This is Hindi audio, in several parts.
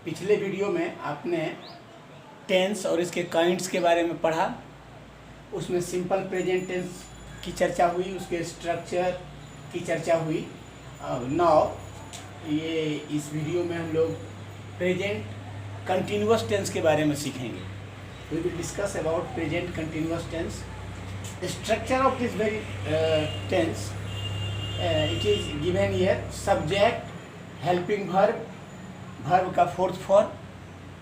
पिछले वीडियो में आपने टेंस और इसके काइंड्स के बारे में पढ़ा। उसमें सिंपल प्रेजेंट टेंस की चर्चा हुई, उसके स्ट्रक्चर की चर्चा हुई। नाउ ये इस वीडियो में हम लोग प्रेजेंट कंटिन्यूअस टेंस के बारे में सीखेंगे। We will discuss about present continuous tense. Structure of this very tense, it is given here. Subject, helping verb, verb का fourth form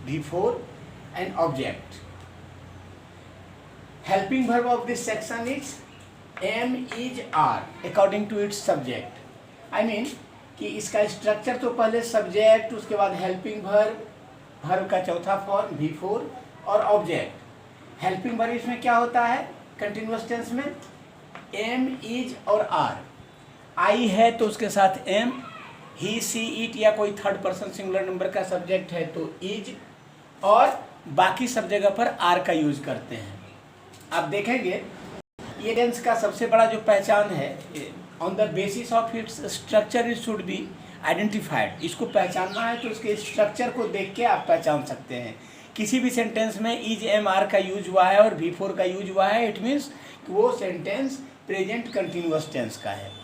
V4 and object. Helping verb of this section is am, is, are according to its subject. I mean कि इसका स्ट्रक्चर तो पहले सब्जेक्ट, उसके बाद हेल्पिंग वर्ब, वर्ब का चौथा फॉर्म V4 और ऑब्जेक्ट। हेल्पिंग वर्ब इसमें क्या होता है कंटिन्यूअस टेंस में? am, is और are। आई है तो उसके साथ am, ही, सी, इट या कोई थर्ड पर्सन सिंगुलर नंबर का सब्जेक्ट है तो इज, और बाकी सब जगह पर आर का यूज करते हैं। आप देखेंगे ये टेंस का सबसे बड़ा जो पहचान है, on the basis of its structure it should be identified. इसको पहचानना है तो इसके स्ट्रक्चर को देख के आप पहचान सकते हैं। किसी भी सेंटेंस में इज, एम, आर का यूज हुआ है और V4 का यूज हुआ है, इट मीन्स वो सेंटेंस प्रेजेंट कंटिन्यूअस टेंस का है।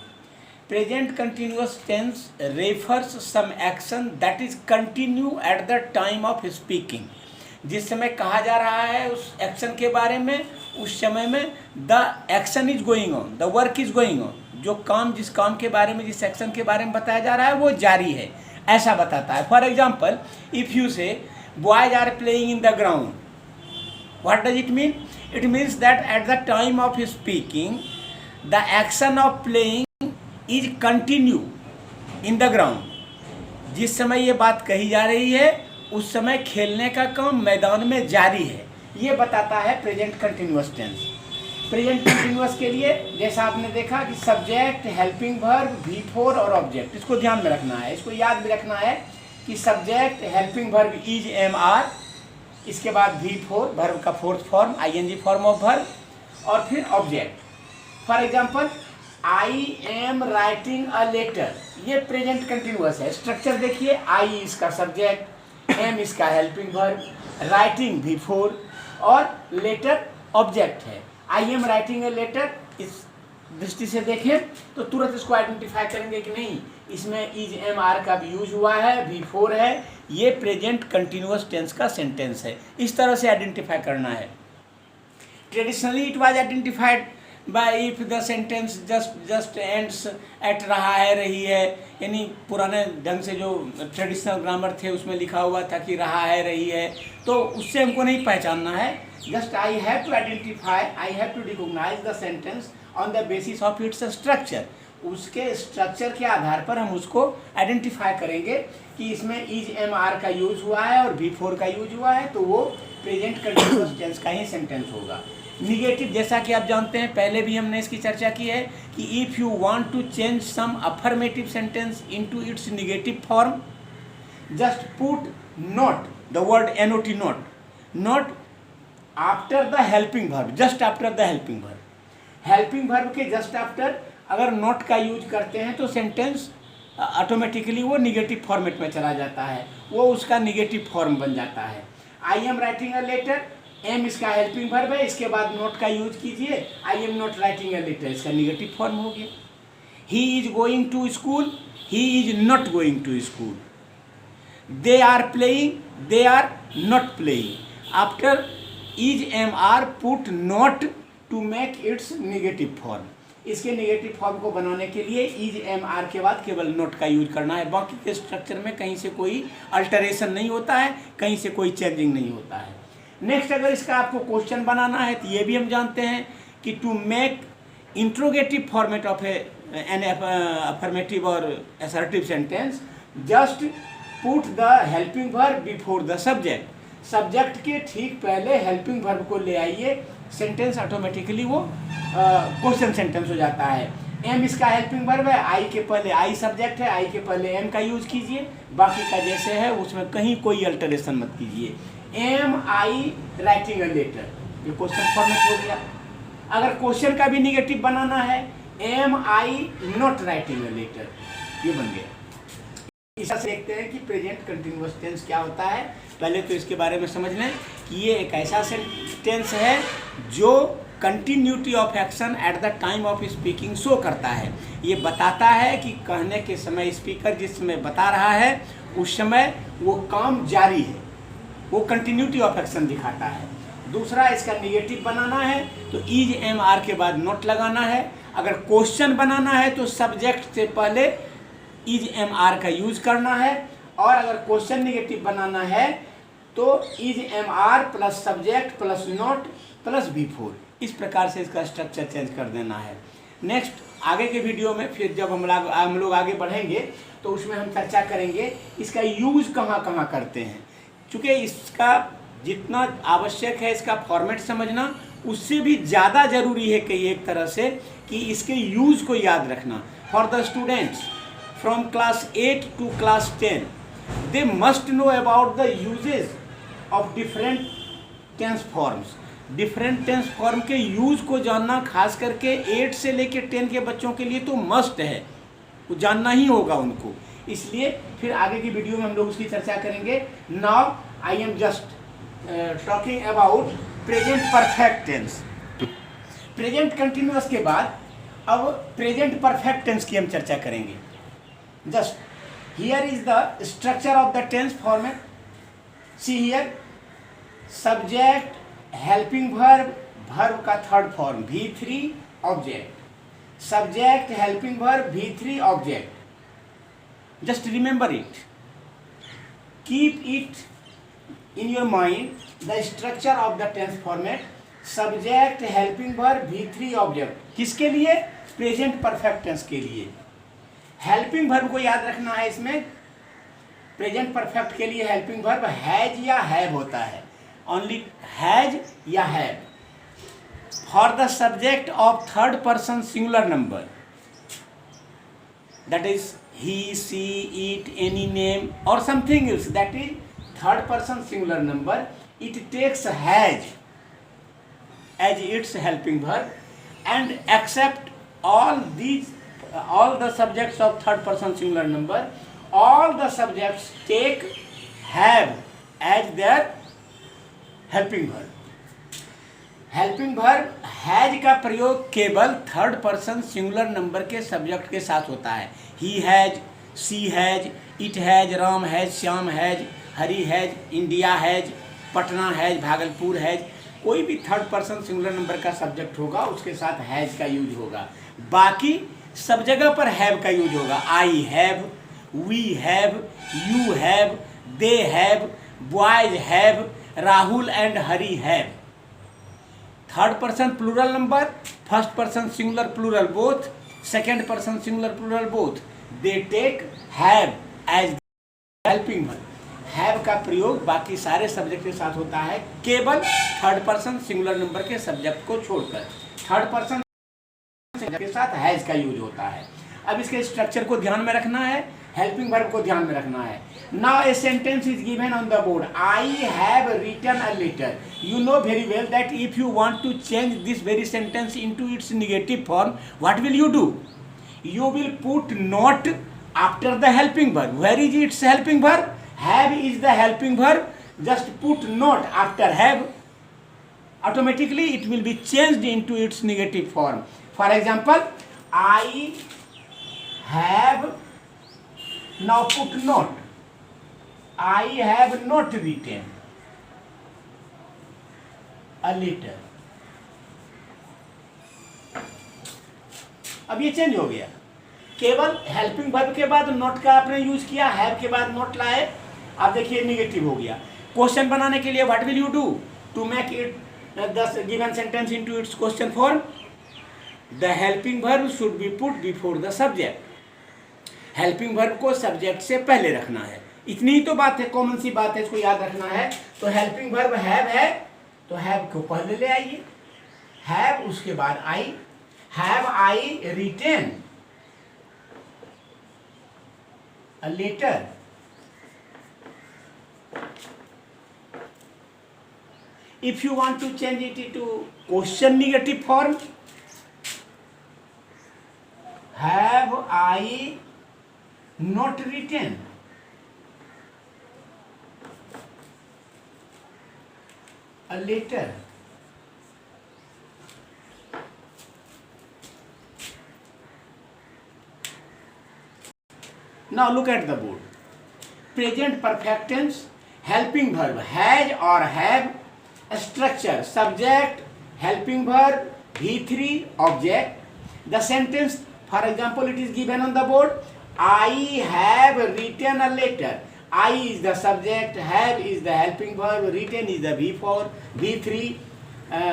Present continuous tense refers some action that is continue at the time of speaking. जिस समय कहा जा रहा है उस एक्शन के बारे में, उस समय में the action is going on, the work is going on. जो काम, जिस काम के बारे में, जिस एक्शन के बारे में बताया जा रहा है वो जारी है, ऐसा बताता है। For example, if you say boys are playing in the ground, what does it mean? It means that at the time of speaking the action of playing is continue in the ground. जिस समय ये बात कही जा रही है उस समय खेलने का काम मैदान में जारी है, ये बताता है present continuous tense. Present continuous के लिए जैसा आपने देखा कि सब्जेक्ट, हेल्पिंग वर्ब, V4 और ऑब्जेक्ट, इसको ध्यान में रखना है। इसको याद भी रखना है कि subject, helping verb is, am, are, इसके बाद V4 वर्ब का fourth form ING form of verb, और फिर object. For example, I am writing a letter, ये प्रेजेंट कंटिन्यूअस है। स्ट्रक्चर देखिए, आई इसका सब्जेक्ट, एम इसका हेल्पिंग वर्ब, राइटिंग V4 और लेटर ऑब्जेक्ट है। I am writing a letter, इस दृष्टि से देखें तो तुरंत इसको आइडेंटिफाई करेंगे कि नहीं, इसमें इज, एम, आर का भी यूज हुआ है, V4 है, ये प्रेजेंट कंटिन्यूअस टेंस का सेंटेंस है। इस तरह से आइडेंटिफाई करना है। Traditionally it was identified by if the sentence just ends at रहा है, रही है, यानी पुराने ढंग से जो ट्रेडिशनल ग्रामर थे उसमें लिखा हुआ था कि रहा है, रही है, तो उससे हमको नहीं पहचानना है। Just I have to identify, I have to recognise the sentence on the basis of its structure. उसके स्ट्रक्चर के आधार पर हम उसको आइडेंटिफाई करेंगे कि इसमें इज, एम, आर का यूज हुआ है और V4 का यूज हुआ है, तो वो प्रेजेंट कंटिन्यूअस टेंस का ही सेंटेंस होगा। निगेटिव, जैसा कि आप जानते हैं, पहले भी हमने इसकी चर्चा की है कि if you want to change some affirmative sentence into its negative form, just put not, the word NOT, not, not after the helping verb, just after the helping verb. Helping verb के जस्ट आफ्टर अगर नॉट का यूज करते हैं तो सेंटेंस ऑटोमेटिकली वो निगेटिव फॉर्मेट में चला जाता है, वो उसका निगेटिव फॉर्म बन जाता है। I am writing a letter, am इसका हेल्पिंग वर्ब है, इसके बाद नोट का यूज कीजिए, I am not writing a letter, इसका निगेटिव फॉर्म हो गया। He is going to school, he is not going to school. They are playing, they are not playing. After is, am, are put not to make its negative form. इसके निगेटिव फॉर्म को बनाने के लिए इज, एम, आर के बाद केवल नॉट का यूज करना है। बाकी के स्ट्रक्चर में कहीं से कोई अल्टरेशन नहीं होता है, कहीं से कोई चेंजिंग नहीं होता है। नेक्स्ट, अगर इसका आपको क्वेश्चन बनाना है तो ये भी हम जानते हैं कि to make interrogative format of an affirmative और assertive sentence, just put the helping verb before the subject. Subject के ठीक पहले हेल्पिंग वर्ब को ले आइए, सेंटेंस ऑटोमेटिकली वो क्वेश्चन सेंटेंस हो जाता है। एम इसका हेल्पिंग वर्ब है, आई के पहले, आई सब्जेक्ट है, आई के पहले एम का यूज कीजिए, बाकी का जैसे है उसमें कहीं कोई अल्टरेशन मत कीजिए। Am I writing a letter, ये क्वेश्चन फॉर्मेट हो गया। अगर क्वेश्चन का भी निगेटिव बनाना है, am I not writing a letter, ये बन गया। इस तरह से देखते हैं कि प्रेजेंट कंटिन्यूअस टेंस क्या होता है। पहले तो इसके बारे में समझ लें कि ये एक ऐसा टेंस है जो continuity of action at the time of speaking show करता है। ये बताता है कि कहने के समय स्पीकर जिस समय बता रहा है उस समय वो काम जारी है, वो कंटिन्यूटी ऑफ एक्शन दिखाता है। दूसरा, इसका निगेटिव बनाना है तो इज एम आर के बाद नॉट लगाना है। अगर क्वेश्चन बनाना है तो सब्जेक्ट से पहले इज एम आर का यूज करना है, और अगर क्वेश्चन निगेटिव बनाना है तो is am are plus subject plus not plus before. इस प्रकार से इसका स्ट्रक्चर चेंज कर देना है। नेक्स्ट आगे के वीडियो में फिर जब हम लोग आगे बढ़ेंगे तो उसमें हम चर्चा करेंगे इसका यूज कहाँ कहाँ करते हैं। चूँकि इसका जितना आवश्यक है इसका फॉर्मेट समझना, उससे भी ज़्यादा ज़रूरी है कई एक तरह से कि इसके यूज़ को याद रखना। For the students from class 8 to class 10 they must know about the uses of different tense forms। Different tense form के यूज को जानना खास करके 8 से लेकर 10 के बच्चों के लिए तो मस्ट है, वो जानना ही होगा उनको। इसलिए फिर आगे की वीडियो में हम लोग उसकी चर्चा करेंगे। Now I am just talking about present perfect tense. Present continuous के बाद अब प्रेजेंट परफेक्ट टेंस की हम चर्चा करेंगे। Just here is the structure of the tense format. See here, subject, helping verb, verb का third form V3 object, subject, helping verb, V3 object. Just remember it, keep it in your mind the structure of the tense format. Subject, helping verb, V3 object. किसके लिए? प्रेजेंट परफेक्ट टेंस के लिए। हेल्पिंग वर्ब को याद रखना है। इसमें प्रेजेंट परफेक्ट के लिए हेल्पिंग वर्ब हैज या हैव होता है, ओनली हैज या have. For the subject of third person singular number, that is he, she, it, any name और something else, that is third person singular number, it takes has as its helping verb and except all the subjects of third person singular number, all the subjects take have as their helping verb। Helping verb has का प्रयोग केवल थर्ड पर्सन सिंगुलर नंबर के सब्जेक्ट के साथ होता है। He has, she has, it has, Ram has, Shyam has, Hari has, India has, Patna has, Bhagalpur has. कोई भी थर्ड पर्सन सिंगुलर नंबर का सब्जेक्ट होगा उसके साथ हैज का यूज होगा। बाकी सब जगह पर हैव का यूज होगा। I have, we have, you have, they have, boys have, Rahul and Hari have. Third person plural number, first person singular plural both, second person singular plural both, they take have as helping verb. Have का प्रयोग बाकी सारे सब्जेक्ट के साथ होता है, केवल थर्ड पर्सन सिंगुलर नंबर के सब्जेक्ट को छोड़कर। थर्ड पर्सन के साथ हैज का यूज होता है। अब इसके स्ट्रक्चर को ध्यान में रखना है, हेल्पिंग वर्ब को ध्यान में रखना है। Now a sentence is given on the board, I have written a letter. You know very well that if you want to change this very sentence into its negative form, what will you do? You will put not after the helping verb. Where is its helping verb? Have is the helping verb. Just put not after have. Automatically it will be changed into its negative form. For example, I have, now put not. I have not written a letter. अब ये चेंज हो गया, केवल हेल्पिंग वर्ब के बाद नॉट का आपने यूज किया, हैव के बाद नॉट लाए। अब देखिए नेगेटिव हो गया। क्वेश्चन बनाने के लिए what will you do to make it the given sentence into its question form? The helping verb should be put before the subject. Helping verb को सब्जेक्ट से पहले रखना है। इतनी ही तो बात है, कॉमन सी बात है, इसको याद रखना है। तो हेल्पिंग वर्ब हैव है तो हैव को पहले ले आइए, हैव उसके बाद आई। Have I written a letter? If you want to change it into question negative form, have I not written? a letter. Now look at the board. Present perfect tense, helping verb has or have, structure subject, helping verb, V3 object. The sentence, for example, it is given on the board. I have written a letter. I is the subject, have is the helping verb, written is the V4, V3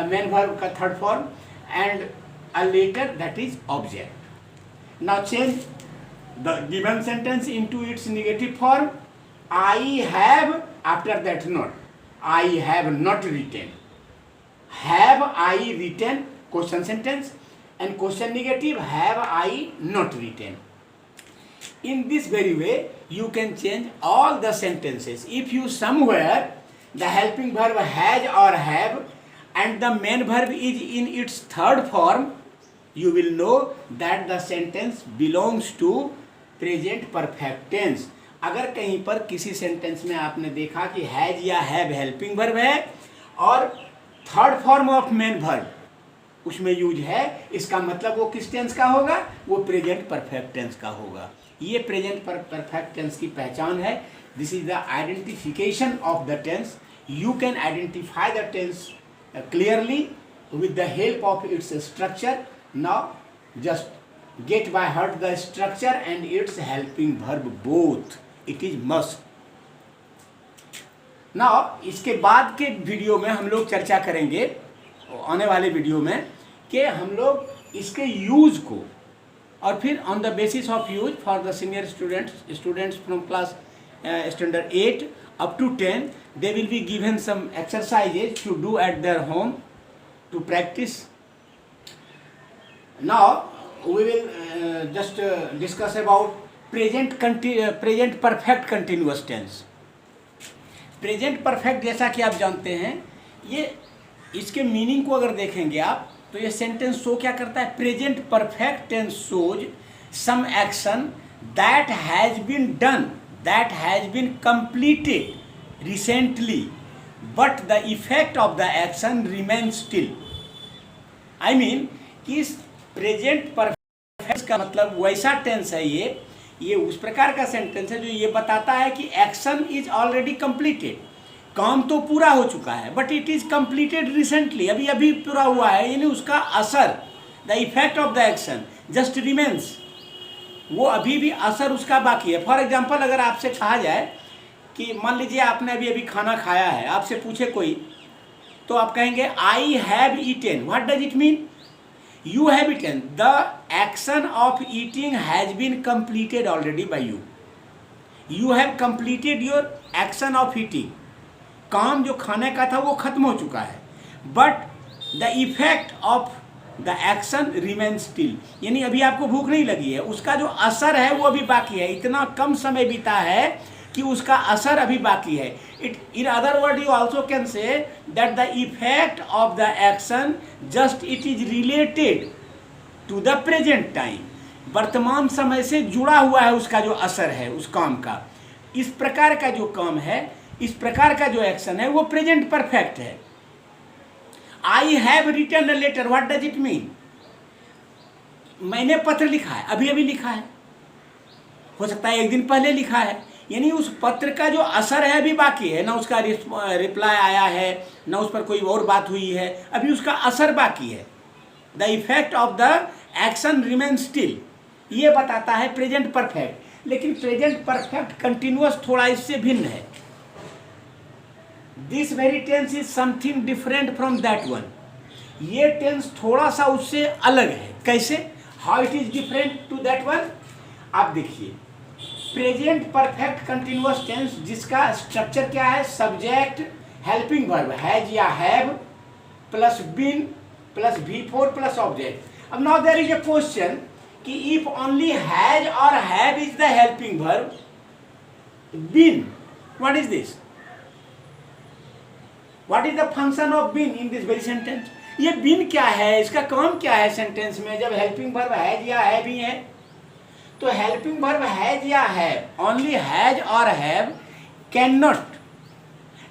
main verb का third form, and a letter, that is object. Now change the given sentence into its negative form. I have, after that not. I have not written. Have I written, question sentence, and question negative, have I not written. In this very way, you can change all the sentences. If you somewhere the helping verb has or have and the main verb is in its third form, you will know that the sentence belongs to present perfect tense. अगर कहीं पर किसी सेंटेंस में आपने देखा कि हैज या हैव हेल्पिंग वर्ब है और third form of main verb उसमें यूज है, इसका मतलब वो किस टेंस का होगा, वो प्रेजेंट परफेक्ट टेंस का होगा. ये प्रेजेंट परफेक्ट टेंस की पहचान है. This is the identification of the tense. You can identify the tense clearly with the help of its structure. Now just get by heart the structure and its helping verb both. It is must. Now इसके बाद के वीडियो में हम लोग चर्चा करेंगे, आने वाले वीडियो में, कि हम लोग इसके यूज को और फिर on the basis of use for the senior students from class standard 8 up to 10 they will be given some exercises to do at their home to practise. Now we will just discuss about present perfect continuous tense. Present perfect जैसा कि आप जानते हैं, ये इसके मीनिंग को अगर देखेंगे आप तो ये सेंटेंस शो क्या करता है. Present perfect tense shows some action that has been done, that has been completed recently but the effect of the action remain still. I mean कि इस प्रेजेंट परफेक्ट का मतलब वैसा टेंस है, ये उस प्रकार का सेंटेंस है जो ये बताता है कि एक्शन इज ऑलरेडी कंप्लीटेड, काम तो पूरा हो चुका है, but it is completed recently, अभी अभी पूरा हुआ है, यानी उसका असर, the effect of the action just remains, वो अभी भी असर उसका बाकी है. फॉर एग्जाम्पल, अगर आपसे कहा जाए कि मान लीजिए आपने अभी अभी खाना खाया है, आपसे पूछे कोई, तो आप कहेंगे I have eaten. What does it mean? You have eaten. The action of eating has been completed already by you. You have completed your action of eating. काम जो खाने का था वो खत्म हो चुका है. But the effect of the action remains still. यानी अभी आपको भूख नहीं लगी है, उसका जो असर है वो अभी बाकी है. इतना कम समय बीता है कि उसका असर अभी बाकी है. In other words, you also can say that the effect of the action just it is related to the present time. वर्तमान समय से जुड़ा हुआ है उसका जो असर है उस काम का. इस प्रकार का जो काम है, इस प्रकार का जो एक्शन है वो प्रेजेंट परफेक्ट है. I have written a letter. What does it mean? मैंने पत्र लिखा है, अभी अभी लिखा है, हो सकता है एक दिन पहले लिखा है, यानी उस पत्र का जो असर है अभी बाकी है. ना उसका रिप्लाई आया है, ना उस पर कोई और बात हुई है, अभी उसका असर बाकी है. The effect of the action remain still, ये बताता है प्रेजेंट परफेक्ट. लेकिन प्रेजेंट परफेक्ट कंटिन्यूअस थोड़ा इससे भिन्न है. This very tense is something different from that one. ये टेंस थोड़ा सा उससे अलग है. कैसे? How it is different to that one? आप देखिए, प्रेजेंट परफेक्ट कंटिन्यूअस टेंस जिसका स्ट्रक्चर क्या है, सब्जेक्ट हेल्पिंग वर्ब हैज या have plus been plus V4 plus object. अब now there is a question कि इफ ओनली हैज और have is the helping verb, been, what is this? What is the function of been in this very sentence? ये बीन क्या है, इसका काम क्या है सेंटेंस में जब हेल्पिंग वर्ब हैज या हैव ही है? तो हेल्पिंग वर्ब हैज या हैव, ओनली हैज और have can not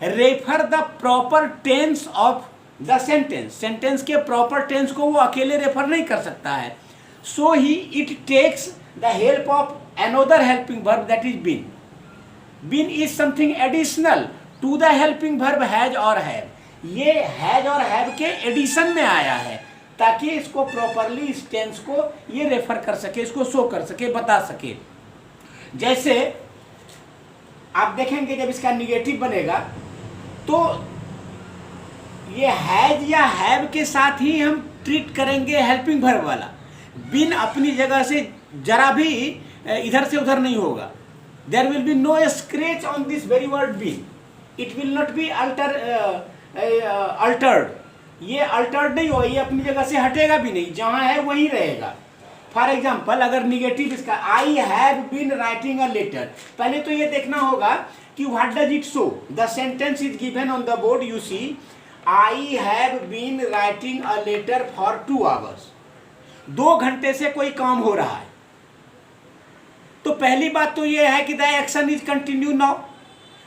refer the proper tense of the sentence, sentence के प्रॉपर टेंस को वो अकेले रेफर नहीं कर सकता है। So he it takes the help of another helping verb that is been. Been is something additional to the helping verb has और हैव। ये हैज और हैव के एडिशन में आया है ताकि इसको प्रॉपरली इस टेंस को ये रेफर कर सके, इसको शो कर सके, बता सके। जैसे आप देखेंगे जब इसका निगेटिव बनेगा तो ये हैज या हैव के साथ ही हम ट्रीट करेंगे हेल्पिंग वर्ब वाला। बिन अपनी जगह से जरा भी इधर से उधर नहीं होगा। There will be no scratch on this very word been, it will not be altered. ये अल्टर्ड नहीं होगा, ये अपनी जगह से हटेगा भी नहीं, जहाँ है वहीं रहेगा। फॉर एग्जाम्पल अगर निगेटिव इसका I have been writing a letter, पहले तो ये देखना होगा कि what does it show. The sentence is given on the board, you see I have been writing a letter for 2 hours. 2 घंटे से कोई काम हो रहा है। तो पहली बात तो ये है कि the action is continue now,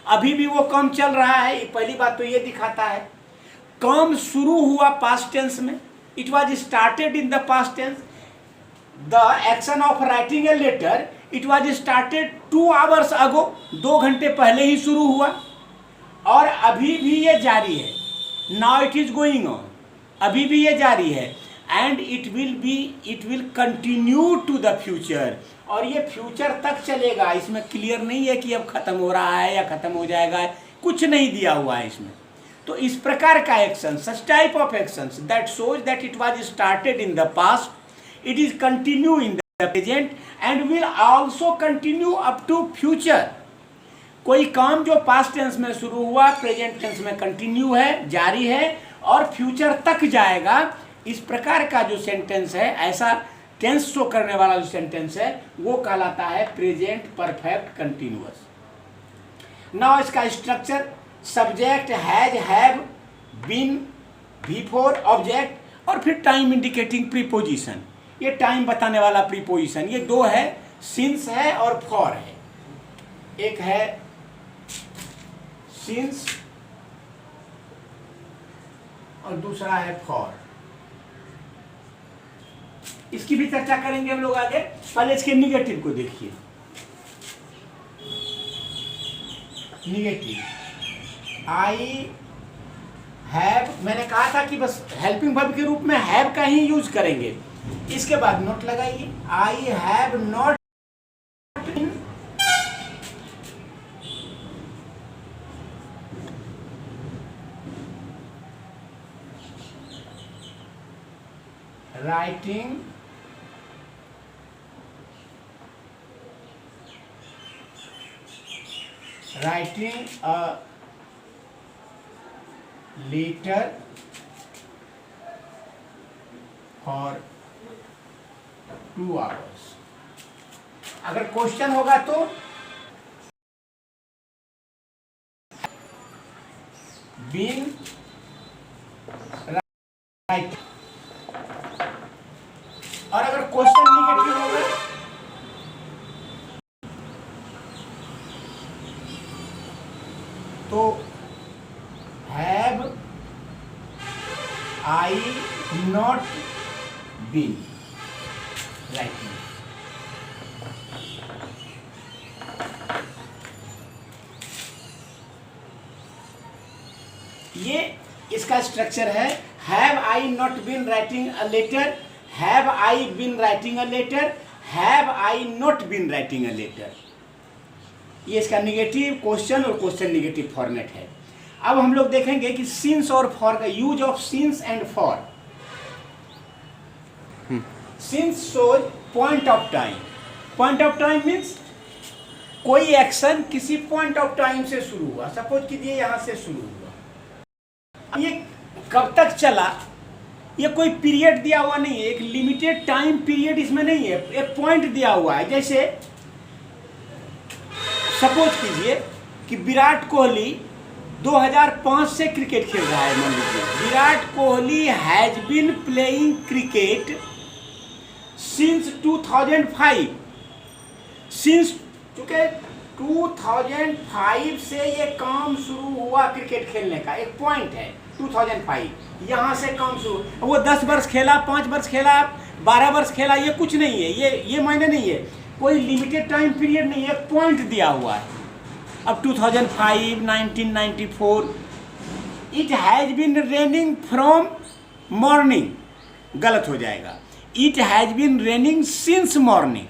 अभी भी वो काम चल रहा है। पहली बात तो ये दिखाता है। काम शुरू हुआ पास्ट टेंस में, it was started in the past tense. The action of writing a letter it was started 2 hours ago, 2 घंटे पहले ही शुरू हुआ और अभी भी ये जारी है। Now it is going on, अभी भी ये जारी है। And it will continue to the future, और ये फ्यूचर तक चलेगा। इसमें क्लियर नहीं है कि अब खत्म हो रहा है या खत्म हो जाएगा, कुछ नहीं दिया हुआ है इसमें। तो इस प्रकार का action, such type of actions that shows that it was started in the past, it is continue in the present and will also continue up to future। कोई काम जो पास्ट टेंस में शुरू हुआ प्रेजेंट टेंस में कंटिन्यू है, जारी है और फ्यूचर तक जाएगा। इस प्रकार का जो सेंटेंस है, ऐसा टेंस शो करने वाला जो सेंटेंस है वो कहलाता है प्रेजेंट परफेक्ट कंटिन्यूअस। नाउ इसका structure, subject has, have, been, before object और फिर टाइम इंडिकेटिंग प्रीपोजिशन। ये टाइम बताने वाला प्रीपोजिशन, ये 2 है, सिंस है और फॉर है। एक है सिंस और दूसरा है फॉर। इसकी भी चर्चा करेंगे हम लोग आगे। पहले इसके निगेटिव को देखिए। निगेटिव आई हैव, मैंने कहा था कि बस हेल्पिंग वर्ब के रूप में हैव का ही यूज करेंगे। इसके बाद नोट लगाइए, I have not been writing a letter for 2 hours. अगर क्वेश्चन होगा तो बीन राइट, और अगर क्वेश्चन निगेटिव होगा तो have I not been writing. ये इसका स्ट्रक्चर है। Have I not been writing a letter, have I been writing a letter, have I not been writing a letter. ये इसका निगेटिव, क्वेश्चन और क्वेश्चन निगेटिव फॉर्मेट है। अब हम लोग देखेंगे कि सिंस और फॉर का use of since and for. Since shows point of time. Point of time means कोई एक्शन किसी पॉइंट ऑफ टाइम से शुरू हुआ। सपोज कीजिए यहाँ से शुरू हुआ, ये कब तक चला ये कोई पीरियड दिया हुआ नहीं है, एक लिमिटेड टाइम पीरियड इसमें नहीं है, एक पॉइंट दिया हुआ है। जैसे सपोज कीजिए कि विराट कोहली 2005 से क्रिकेट खेल रहा है। मान लीजिए Virat Kohli has been playing cricket since 2005। Since, चूंकि 2005 से ये काम शुरू हुआ क्रिकेट खेलने का, एक पॉइंट है 2005, यहाँ से काम शुरू। वो 10 वर्ष खेला, 5 वर्ष खेला, 12 वर्ष खेला, ये कुछ नहीं है, ये मायने नहीं है, कोई लिमिटेड टाइम पीरियड नहीं है, एक पॉइंट दिया हुआ है। अब 2005, 1994, it has been raining from morning, गलत हो जाएगा, it has been raining since morning.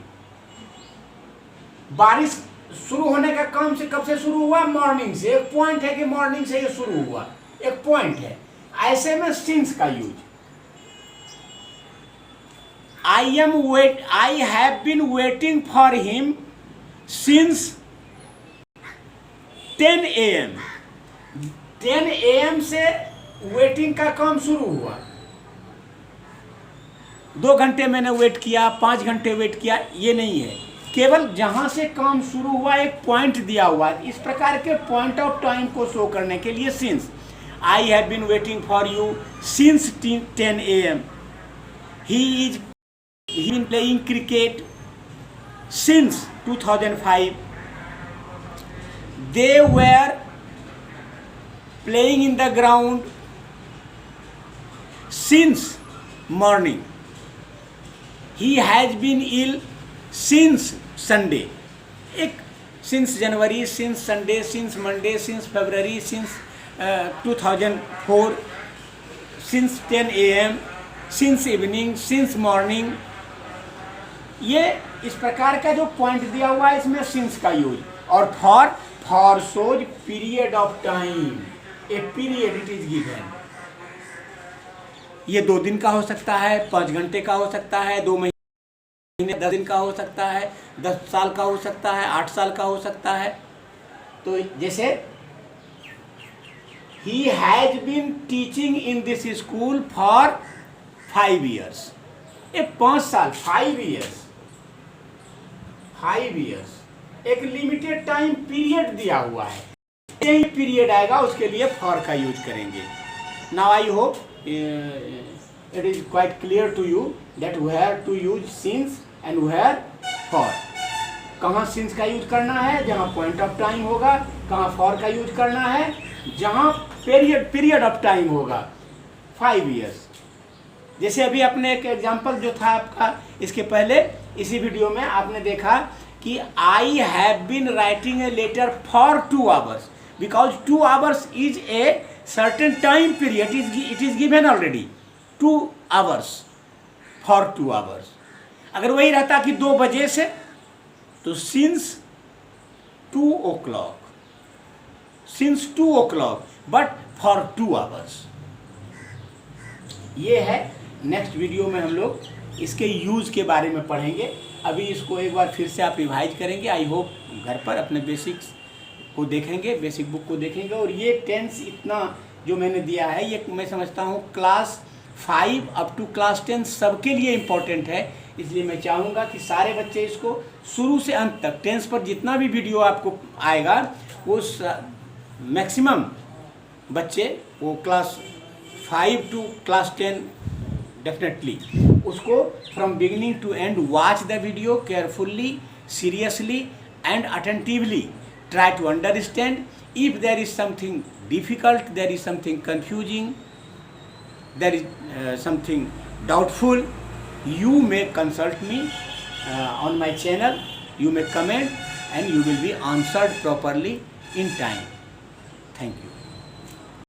बारिश शुरू होने का काम से कब से शुरू हुआ? मॉर्निंग से। एक पॉइंट है कि मॉर्निंग से ये शुरू हुआ, एक पॉइंट है। ऐसे में सिंस का use, I have been waiting for him since 10 AM। 10 AM से वेटिंग का काम शुरू हुआ। 2 घंटे मैंने वेट किया, 5 घंटे वेट किया, ये नहीं है, केवल जहां से काम शुरू हुआ एक पॉइंट दिया हुआ है। इस प्रकार के पॉइंट ऑफ टाइम को शो करने के लिए since, I have been waiting for you since 10 AM, he been playing cricket since 2005, they were playing in the ground since morning, he has been ill since Sunday। एक since January, since Sunday, since Monday, since February, since 2004, since 10 AM, since evening, since morning, ये इस प्रकार का जो पॉइंट दिया हुआ है इसमें since का यूज। और for shows period of time, a period it is given. ये 2 दिन का हो सकता है, 5 घंटे का हो सकता है, 2 महीने 10 दिन का हो सकता है, 10 साल का हो सकता है, 8 साल का हो सकता है। तो जैसे he has been teaching in this school for 5 years, ये 5 साल, 5 years, एक लिमिटेड टाइम पीरियड दिया हुआ है, यही पीरियड आएगा उसके लिए फॉर का यूज करेंगे। Now I hope it is quite clear to you that where to use since and where for. कहाँ सिंस का यूज करना है? जहाँ पॉइंट ऑफ टाइम होगा। कहाँ फॉर का यूज करना है? जहाँ पीरियड ऑफ टाइम होगा, 5 years। जैसे अभी अपने एक एग्जाम्पल जो था आपका, इसके पहले इसी वीडियो में आपने देखा कि I have been writing a letter for 2 hours, because 2 hours is a certain time period, it is given already 2 hours, for 2 hours। अगर वही रहता कि 2 बजे से, तो since 2 o'clock, since 2 o'clock, but for 2 hours। ये है। नेक्स्ट वीडियो में हम लोग इसके यूज़ के बारे में पढ़ेंगे। अभी इसको एक बार फिर से आप रिवाइज करेंगे। आई होप घर पर अपने बेसिक्स को देखेंगे, बेसिक बुक को देखेंगे। और ये टेंस इतना जो मैंने दिया है, ये मैं समझता हूँ क्लास 5 अप टू क्लास 10 सबके लिए इम्पोर्टेंट है। इसलिए मैं चाहूँगा कि सारे बच्चे इसको शुरू से अंत तक, टेंस पर जितना भी वीडियो आपको आएगा वो मैक्सिमम बच्चे वो क्लास 5 टू क्लास 10 डेफिनेटली उसको from beginning to end watch the video carefully, seriously and attentively. Try to understand. If there is something difficult, there is something confusing, there is something doubtful, you may consult me on my channel, you may comment and you will be answered properly in time. Thank you.